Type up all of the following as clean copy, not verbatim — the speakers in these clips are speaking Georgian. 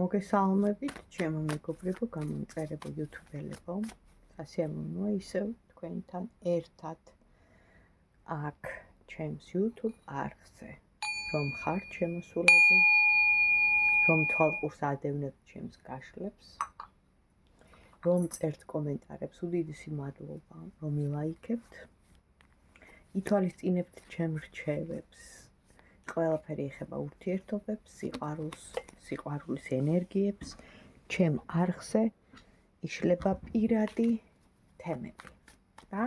მოგესალმებით, ჩემო მეგობრებო, გამომწერებო YouTube-ელებო. სასიამოვნოა ისევ თქვენთან ერთად აქ ჩემს YouTube არხზე. რომ ხართ შემოსულები, რომ თვალყურს ადევნებთ ჩემს გაშლებს, რომ წერთ კომენტარებს, უდიდესი მადლობა, რომ ილაიქებთ, ითვალისწინებთ ჩემ რჩევებს. ყველაფერი ეხება ურთიერთობებს, სიყვარულს, სიყვარულის ენერგიებს, ჩემ არხზე იშლება პირადი თემები და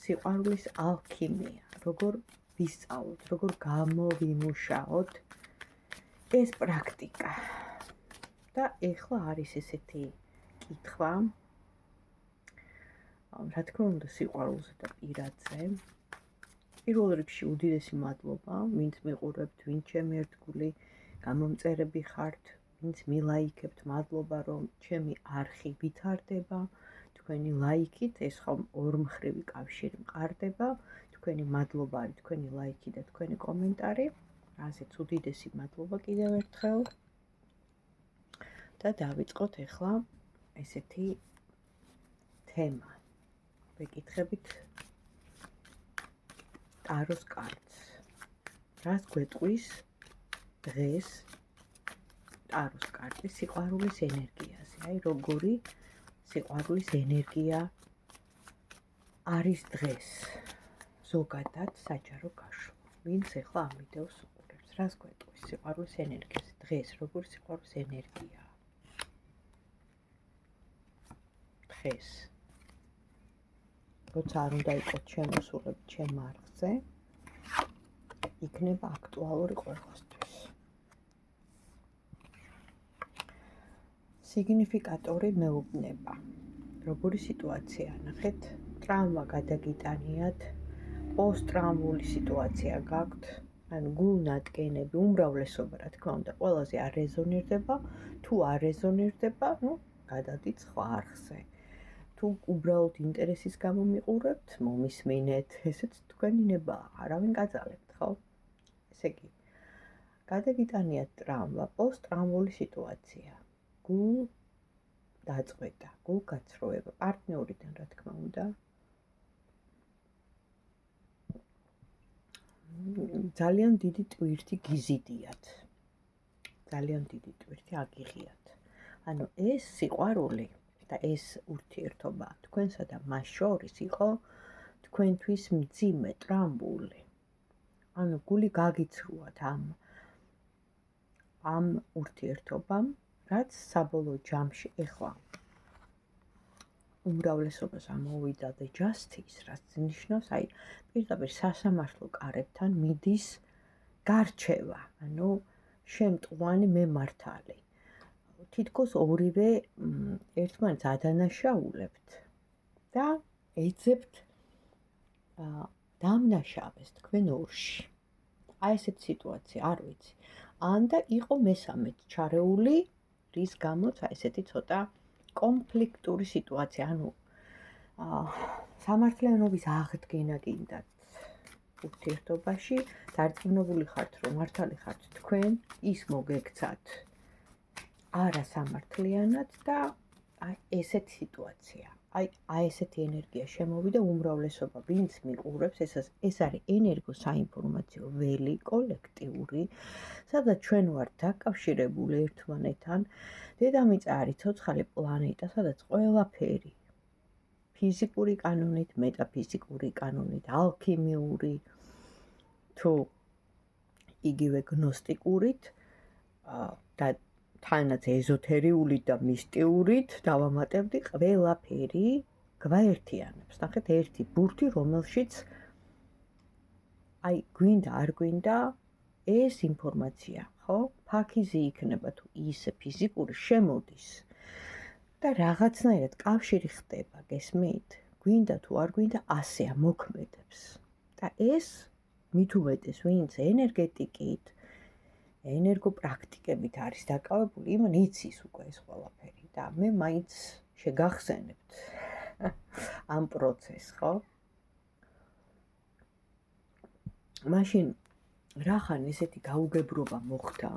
სიყვარულის ალქიმია, როგორ ვისწავლოთ, როგორ გამოვიმუშაოთ ეს პრაქტიკა. და ეხლა არის ესეთი კითხვა, რა თქმა უნდა, სიყვარულზე და პირადზე. პირველ რიგში უდიდესი მადლობა, ვინც მიყურებთ, ვინც ჩემი ერთგული გამომწერები ხართ, ვინც მილაიქებთ, მადლობა, რომ ჩემი არხი ვითარდება, თქვენი ლაიქით, ეს ხომ ორმხრივი კავშირი მყარდება, თქვენი მადლობა არის თქვენი ლაიქი და თქვენი კომენტარი, რაზეც უდიდესი მადლობა კიდევ ერთხელ. და დავიწყოთ ახლა ესეთი თემა. ვეკითხებით ტაროს კარტს. რას გვეტყვის დღეს ტაროს კარტი სიყვარულის ენერგიაზე? აი, როგორი სიყვარულის ენერგია არის დღეს ზოგადად საჯარო გაშლა. ვინც ახლა ამ ვიდეოს უყურებს, რას გვეტყვის სიყვარულის ენერგიაზე? დღეს როგორი სიყვარულის ენერგია? დღეს როცა არ უნდა იყოს შემოსულები ჩემ არხზე, იქნება აქტუალური ყველასთვის. სიგნიფიკატორი მეუბნება. როგორი სიტუაცია ნახეთ? ტრამვა გადაგიტანიათ, პოსტტრაუმული სიტუაცია გაქვთ, ანუ გულნადგენები, უმრავლესობა, რა თქმა უნდა, ყველაზე არ რეზონირდება, თუ არ რეზონირდება, გადადით სხვა არხზე. თუ უბრალოდ ინტერესის გამო მიყურებთ, მომისმინეთ, ესეც თქვენი ნებაა, არავინ გაძალებთ, ხო? ესე იგი, გადაგიტანიათ ტრამვა, პოსტტრაუმული სიტუაცია, გულ დაწყვეტა, გულ გაცრუება, პარტნიორიდან, რა თქმა უნდა. ძალიან დიდი ტვირთი გიზიდიათ. ძალიან დიდი ტვირთი აგიღიათ. ანუ ეს სიყვარული და ეს ურთიერთობა თქვენსა და მას შორის იყო თქვენთვის მძიმე, ტრამვული. ანუ გული გაგიცრუათ ამ ურთიერთობამ, რაც საბოლოო ჯამში ეხლა უმრავლესობას ამოვიდა the justice, რაც ნიშნავს, აი, პირდაპირ სასამართლო კარებთან მიდის გარჩევა, ანუ შემტყვანი მემართალი. თითქოს ორივე ერთმანეთს ადანაშაულებთ და ეძებთ დამნაშავეს თქვენ ორში. აი ესეთ სიტუაცია, არ ვიცი. ან და იყო მესამედ ჩარეული, რის გამოც აი ესეთი ცოტა კონფლიქტური სიტუაცია, ანუ სამართლიანობის აღდგენა გინდათ ურთიერთობაში, დარწმუნებული ხართ, რომ მართალი ხართ თქვენ, ის მოგექცათ არასამართლიანად და აი ესეთი სიტუაცია. აი ესეთი ენერგია შემოვიდა უმრავლესობა, ვინც მიყურებს, ეს არის ენერგოსაინფორმაციო ველი, კოლექტიური, სადაც ჩვენ ვართ დაკავშირებული ერთმანეთთან. დედამიწა არის ცოცხალი პლანეტა, სადაც ყველაფერი ფიზიკური კანონით, მეტაფიზიკური კანონით, ალქიმიური, თუ იგივე გნოსტიკურით და თანაც ეზოთერიულით და მისტიურით დავამატებდი, ყველაფერი გვაერთიანებს. ნახეთ, ერთი ბურთი, რომელშიც აი გვინდა, არ გვინდა ეს ინფორმაცია, ხო? ფაქიზი იქნება თუ ისე ფიზიკური შემოდის და რაღაცნაირად კავშირი ხდება, გესმით? გვინდა თუ არ გვინდა, ასეა მოქმედებს. და ეს მით უმეტეს, ვინც ენერგეტიკით, ენერგოპრაქტიკებით არის დაკავებული, იმან იცის უკვე ეს ყველაფერი და მე მაინც შეგახსენებთ ამ პროცესს, ხო? მაშინ რახან ესეთი გაუგებრობა მოხდა?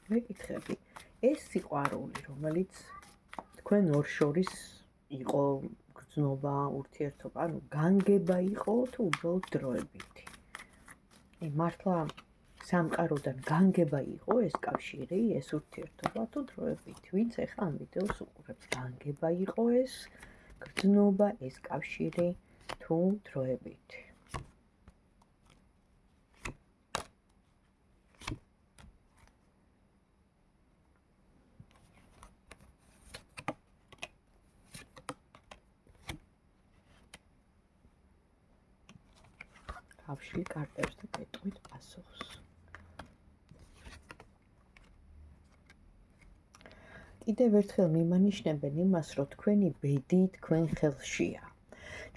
ვეკითხები, ეს სიყვარული, რომელიც თქვენ ორ შორის იყო გრძნობა, ურთიერთობა, ანუ განგება იყო თუ უბრალოდ დროებითი. მართლა სამყაროდან განგება იყო ეს კავშირი, ეს ურთიერთობა თუ დროებითი. ვინც ახლა ამ ვიდეოს უყურებს, განგება იყო ეს გრძნობა, ეს კავშირი თუ დროებითი. კავშირი კარტებს და გეტყვით პასუხს. კიდევ ერთხელ მიმანიშნებენ იმას, რომ თქვენი ბედი თქვენ ხელშია.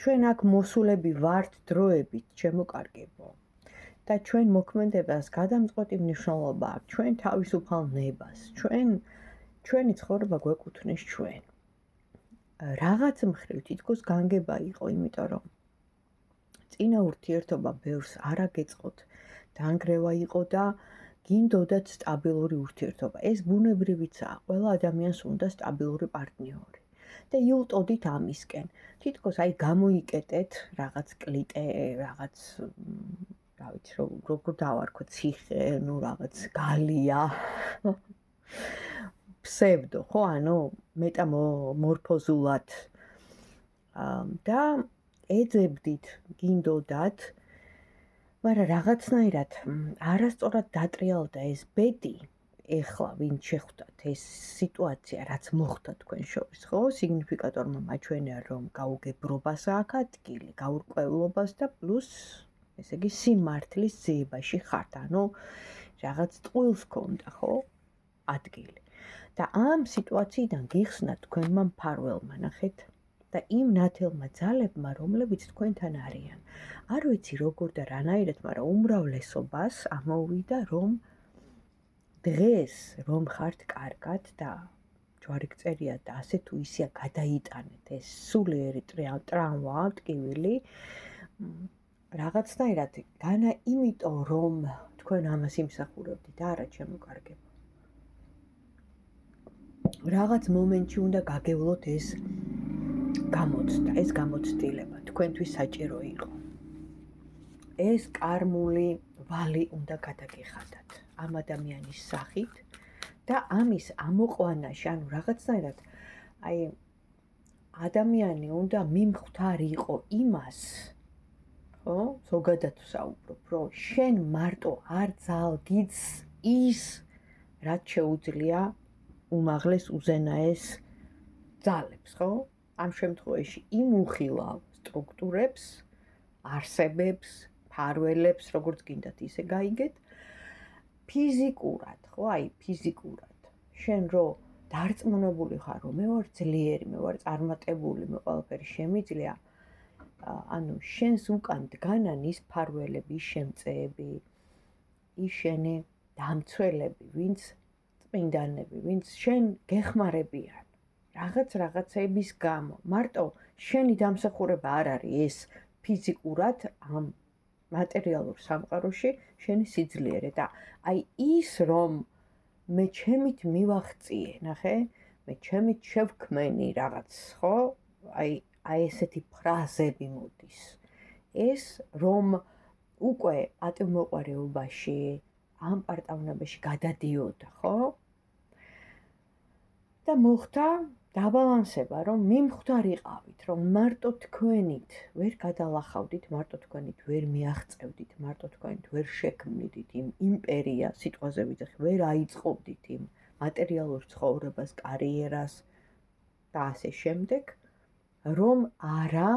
ჩვენ აქ მოსულები ვართ დროებით, შემოკარგებო. და ჩვენ მოქმედებას გადამწყვეტი მნიშვნელობა აქვს ჩვენ თავისუფალ ნებას. ჩვენი ცხოვრება გვეკუთვნის ჩვენ. რაღაც მხრივ თითქოს განგება იყო, იმიტომ რომ წინა ურთიერთობა ბევრს არ აგეწყოთ, დაანგრევა იყო და გინდოდათ სტაბილური ურთიერთობა. ეს ბუნებრივიცაა, ყველა ადამიანს უნდა სტაბილური პარტნიორი. და იუტოდით ამისკენ. თითქოს აი გამოიკეტეთ რაღაც კლიტე, რაღაც რა ვიცი, როგორ დავარქვა, ციხე, ნუ რაღაც გალია. ფსევდო, ხო, ანუ მეტამორფოზულად. და ეძებდით, გინდოდათ, მაგრამ რაღაცნაირად არასწორად დატრიალდა ეს ბედი, ეხლა ვინ შეხვდათ ეს სიტუაცია, რაც მოხდა თქვენ შორის, ხო? სიგნიფიკატორმა მაჩვენია, რომ გაუგებრობას აქვს ადგილი, გაურკვევლობას და პლუს, ესე იგი, სიმართლის ძიებაში ხართ, ანუ რაღაც ტყუილს ქონდა, ხო? ადგილი. და ამ სიტუაციიდან გიხსნა თქვენმა მფარველმა, ნახეთ? და იმ ნათელმა ძალებმა, რომლებიც თქვენთან არიან. არ ვიცი როგორ და რანაირად, მაგრამ უმრავლესობას ამოუვიდა, რომ დღეს რომ ხართ კარგად და ჯვარი გწერია და ასე თუ ისეა გადაიტანეთ ეს სულიერი ტრავმა, ტკივილი, რაღაცნაირად განა იმიტომ, რომ თქვენ ამას იმსახურებდით, არა შემოკარგებო. რაღაც მომენტში უნდა გაგევლოთ ეს გამოცდა, ეს გამოცდილება თქვენთვის საჭირო იყო. ეს კარმული ვალი უნდა გადაგიხადათ ამ ადამიანის სახით და ამის ამოყვანაში, ანუ რაღაცნაირად აი ადამიანი უნდა მიმხვდარიყო იმას, ხო? ზოგადად ვსაუბრობ, რომ შენ მარტო არ ძალგიც ის, რაც შეუძლია უმაღლეს უზენაეს ძალებს, ხო? ამ შემთხვევაში იმ უხილავ სტრუქტურებს, არსებებს, ფარველებს, როგორც გინდათ ისე გაიგეთ, ფიზიკურად, ხო, აი ფიზიკურად. შენ რო დარწმუნებული ხარ, რომ მე ვარ ძლიერი, მე ვარ წარმატებული, მე ყველაფერი შემიძლია, ანუ შენს უკან დგანან ის ფარველები, ის შემწეები, ის შენი დამცველები, ვინც წმინდანები, ვინც შენ გეხმარებიან. რაღაცების გამო. მარტო შენი დამსახურება არ არის ეს ფიზიკურად ამ მატერიალურ სამყაროში შენი სიძლიერე და აი ის რომ მე ჩემით მივახციე, ნახე, მე ჩემით შევქმენი რაღაც, ხო? აი ესეთი ფრაზები მოდის. ეს რომ უკვე პატივმოყვარეობაში, ამ პარტავნებაში გადადიოდა, ხო? და მოხდა დაბალანსება, რომ მიმხვდარიყავით, რომ მარტო თქვენით ვერ გადალახავდით, მარტო თქვენით ვერ მიაღწევდით, მარტო თქვენით ვერ შექმნიდით იმ იმპერია, სიტყვაზე ვიძახი, ვერ აიწყობდით იმ მატერიალურ ცხოვრებას, კარიერას და ასე შემდეგ, რომ არა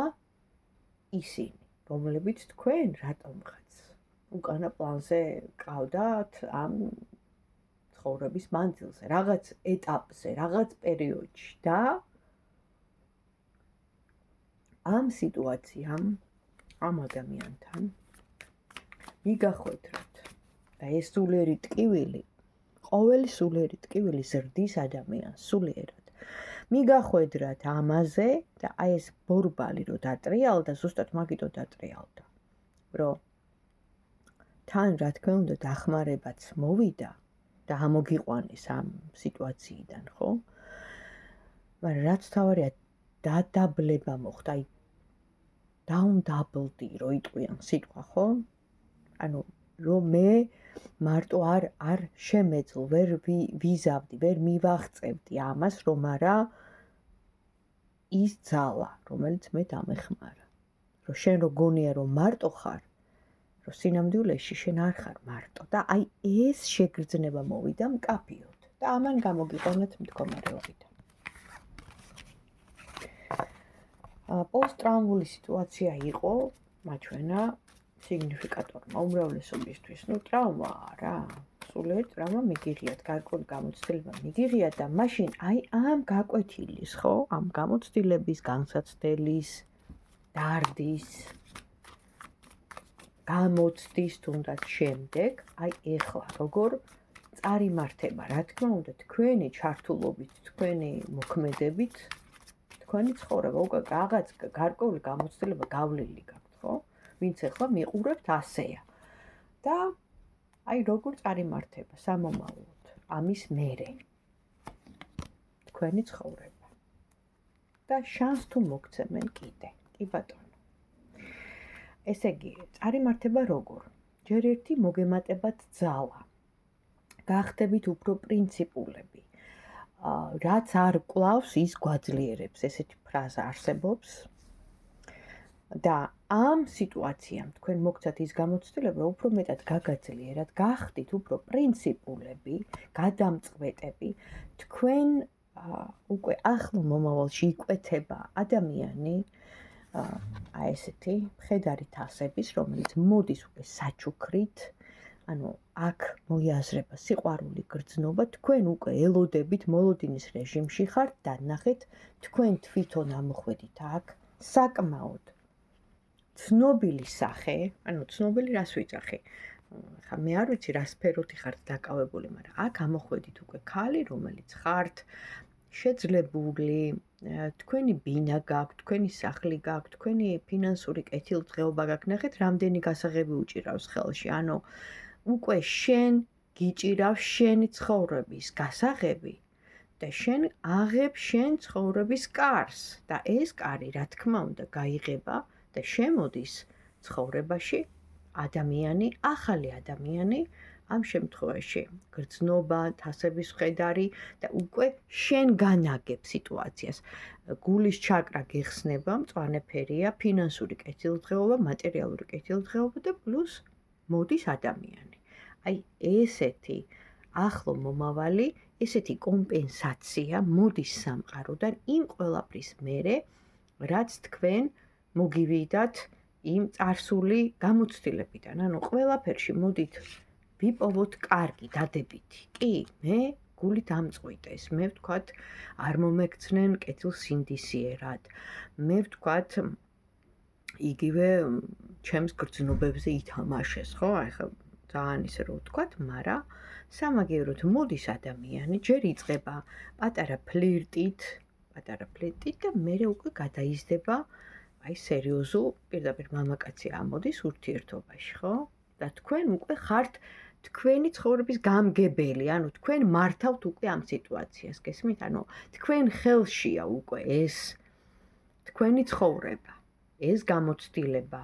ისინი, რომლებიც თქვენ რატომღაც უკანა პლანზე ყავდათ ამ ცხოვრების მანძილზე, რაღაც ეტაპზე, რაღაც პერიოდში და ამ სიტუაციამ, ამ ადამიანთან მიგახვედროთ და ეს სულიერი ტკივილი, ყოველი სულიერი ტკივილი ზრდის ადამიანს სულიერად. მიგახვედრათ ამაზე და აი ეს ბორბალი რო დატრიალდა, ზუსტად მაგითო დატრიალდა, რომ თან რა თქმა უნდა დახმარებაც მოვიდა და ამოგიყვანეს ამ სიტუაციიდან, ხო? მაგრამ რაც თავარია დადაბლება მოხდა, აი დაუნდაბლდი რო იტყვიან სიტყვა, ხო? ანუ რომ მე მარტო არ შემეძლო, ვერ ვიზავდი, ვერ მივაღწევდი ამას, რომ არა ის ძალა, რომელიც მე დამეხმარა. რომ შენ რო გონია რომ მარტო ხარ, რომ სინამდვილეში შენ არ ხარ მარტო და აი ეს შეგრძნება მოვიდა მკაფიოდ და ამან გამოგიყვანეთ მდგომარეობიდან. პოსტტრაუმული სიტუაცია იყო მაჩვენა სიგნიფიკატორმა უმრავლესობისთვის. ტრაუმა რა, სულიერი ტრავმა მიგიღიათ, გარკვეული გამოცდილება მიგიღიათ და მაშინ აი ამ გაკვეთილის, ხო, ამ გამოცდილების, განსაცდელის, დარდის, გამოცდის თუნდაც შემდეგ, აი ეხლა როგორ წარიმართება, რა თქმა უნდა, თქვენი ჩართულობით, თქვენი მოქმედებით, თქვენი ცხოვრება, უკვე რაღაც გარკვეული გამოცდილება გავლილი გაქვთ, ხო? ვინც ეხლა მიყურებთ ასეა. და აი როგორ წარიმართება სამომავლოდ ამის მერე თქვენი ცხოვრება. და შანს თუ მოგცემენ კიდე. კი ბატონო. ესე იგი, წარიმართება როგორ? ჯერ ერთი მოგემატებათ ძალა. გახდებით უფრო პრინციპულები. რაც არ კლავს, ის გვაძლიერებს, ესეთი ფრაზა არსებობს. და ამ სიტუაციამ თქვენ მოგცათ ის გამოცდილება, უფრო მეტად გაგაძლიერათ, გახდით უფრო პრინციპულები, გადამწყვეტები, თქვენ უკვე ახლო მომავალში იკვეთება ადამიანი, აი ესეთი მხედარი თასების, რომელიც მოდის უკვე საჩუქრით, ანუ აქ მოიაზრება სიყვარული, გრძნობა, თქვენ უკვე ელოდებით მოლოდინის რეჟიმში ხართ და ნახეთ, თქვენ თვითონ ამოხვედით აქ საკმაოდ ცნობილი სახე, ანუ ცნობილი რას ვიძახი? ხა მე არ ვიცი რა სფეროთი ხართ დაკავებული, მაგრამ აქ ამოხვედით უკვე ქალი, რომელიც ხართ შეძლებული, თქვენი ბინა გაქვთ, თქვენი სახლი გაქვთ, თქვენი ფინანსური კეთილდღეობა გაქვთ, ნახეთ, რამდენი გასაღები უჭირავს ხელში, ანუ უკვე შენ გიჭირავს შენი ცხოვრების გასაღები და შენ აღებ შენ ცხოვრების კარს და ეს კარი, რა თქმა უნდა, გაიღება და შემოდის ცხოვრებაში ადამიანი, ახალი ადამიანი, ამ შემთხვევაში გრძნობა, თასების მხედარი და უკვე შენ განაგებ სიტუაციას. გულის ჩაკრა გეხსნება, მწვანე ფერია, ფინანსური კეთილდღეობა, მატერიალური კეთილდღეობა და პლუს მოდის ადამიანი. აი ესეთი ახლო მომავალი, ესეთი კომპენსაცია მოდის სამყაროდან იმ ყველაფრის მერე, რაც თქვენ მოგივიდათ იმ წარსული გამოცდილებიდან. ანუ ყველაფერში მოდით ვიპოვოთ კარგი, დადებითი. კი, მე გულით ამწყვიტეს, მე ვთქვათ, არ მომექცნენ კეთილსინდისიერად. მე ვთქვათ, იგივე ჩემს გრძნობებზე ითამაშეს, ხო? აი ხა ძალიან ისე რომ ვთქვათ, მაგრამ სამაგიეროდ მოდის ადამიანი, ჯერ იწყება პატარა ფლირტით და მერე უკვე გადაიზრდება აი სერიოზულ, პირდაპირ მამაკაცი ამოდის ურთიერთობაში, ხო? და თქვენ უკვე ხართ თქვენი ცხოვრების გამგებელი, ანუ თქვენ მართავთ უკვე ამ სიტუაციას, გესმით? ანუ თქვენ ხელშია უკვე ეს თქვენი ცხოვრება, ეს გამოცდილება.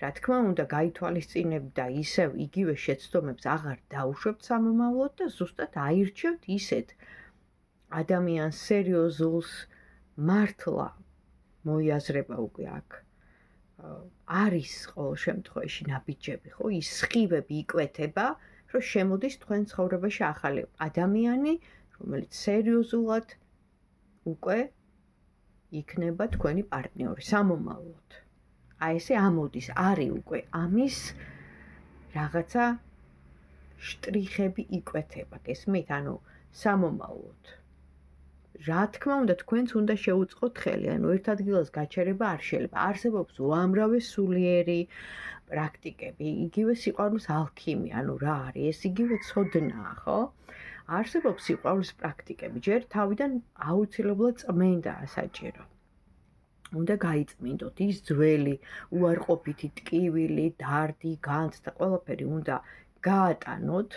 რა თქმა უნდა, გაითვალისწინებთ და ისევ იგივე შეცდომებს აღარ დაუშვებთ სამომავლოდ და ზუსტად აირჩევთ ისეთ ადამიანს სერიოზულს, მართლა მოიაზრება უკვე აქ. არის ყოველ შემთხვევაში ნაბიჯები, ხო? ის სხივები იკვეთება, რომ შემოდის თქვენ ცხოვრებაში ახალი ადამიანი, რომელიც სერიოზულად უკვე იქნება თქვენი პარტნიორი სამომავლოდ. აი ესე ამოდის, არის უკვე ამის რაღაცა შტრიხები იკვეთება, გესმით? ანუ სამომავლოდ. რა თქმა უნდა, თქვენც უნდა შეუწყოთ ხელი, ანუ ერთ ადგილას გაჩერება არ შეიძლება. არსებობს უამრავი სულიერი პრაქტიკები, იგივე სიყვარულის ალქიმია, ანუ რა არის, ეს იგივე ცოდნაა, ხო? არსებობს სიყვარულის პრაქტიკები, ჯერ თავიდან აუცილებლად წმენდაა საჭირო. უნდა გაიწმინდოთ ის ძველი, უარყოფითი ტკივილი, დარდი, განცდა, ყველაფერი უნდა გაატანოთ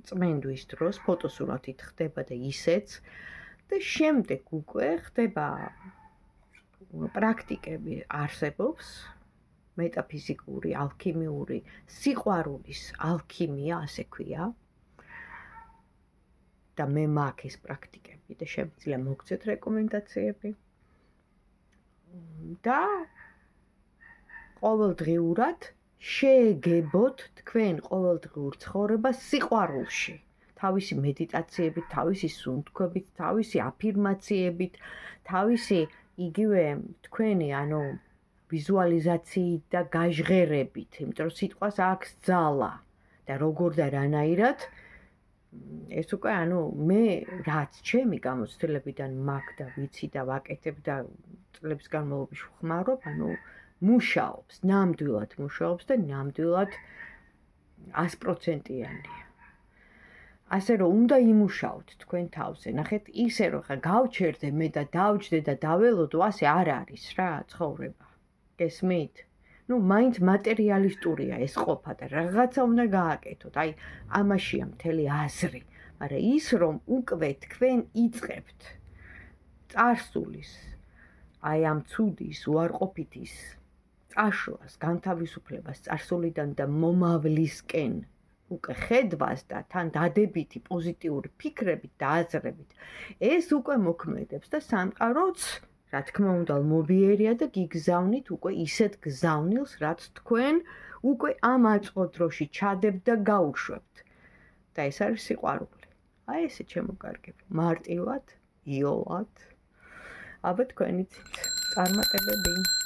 წმენდვის დროს ფოტოსურათით ხდება და ისეც და შემდეგ უკვე ხდება პრაქტიკები არსებობს მეტაფიზიკური, ალქიმიური, სიყვარულის ალქიმია, ასე ქვია. და მე მაქვს ეს პრაქტიკები და შემიძლია მოგცეთ რეკომენდაციები. და ყოველდღიურად შეეგებოთ თქვენ ყოველდღიურ ცხოვრებას სიყვარულში. თავისი მედიტაციებით, თავისი სუნთქვებით, თავისი აფირმაციებით, თავისი იგივე თქვენი, ვიზუალიზაციით და გაჟღერებით, იმიტომ რომ სიტყვას აქვს ძალა და როგორ და რანაირად ეს უკვე მე რაც ჩემი გამოცდილებიდან მაქვს და ვიცი და ვაკეთებ და წლების განმავლობაში ვხმარობ, მუშაობს, ნამდვილად მუშაობს და ნამდვილად 100%-იანია. ასე რომ უნდა იმუშაოთ თქვენ თავზე. ნახეთ, ისე რომ ხა გავჩერდე მე და დავჯდე და დაველოდო, ასე არ არის რა ცხოვრება. გესმით? მაინც მატერიალისტურია ეს ყოფა და რაღაცა უნდა გააკეთოთ. აი, ამაშია მთელი აზრი. მაგრამ ის რომ უკვე თქვენ იწყებთ წარსულის, აი ამ ცუდის, უარყოფითის წაშლას, განთავისუფლებას წარსულიდან და მომავლისკენ უკვე ხედვას და თან დადებითი პოზიტიური ფიქრებით და აზრებით, ეს უკვე მოქმედებს და სამყაროც რა თქმა უნდა მობიერია და გიგზავნით უკვე ისეთ გზავნილს, რაც თქვენ უკვე ამ აწყო დროში ჩადებთ და გაუშვებთ. და ეს არის სიყვარული. აი ესე ჩემო კარგებო, მარტივად, იოლად. აბა თქვენიც წარმატებები.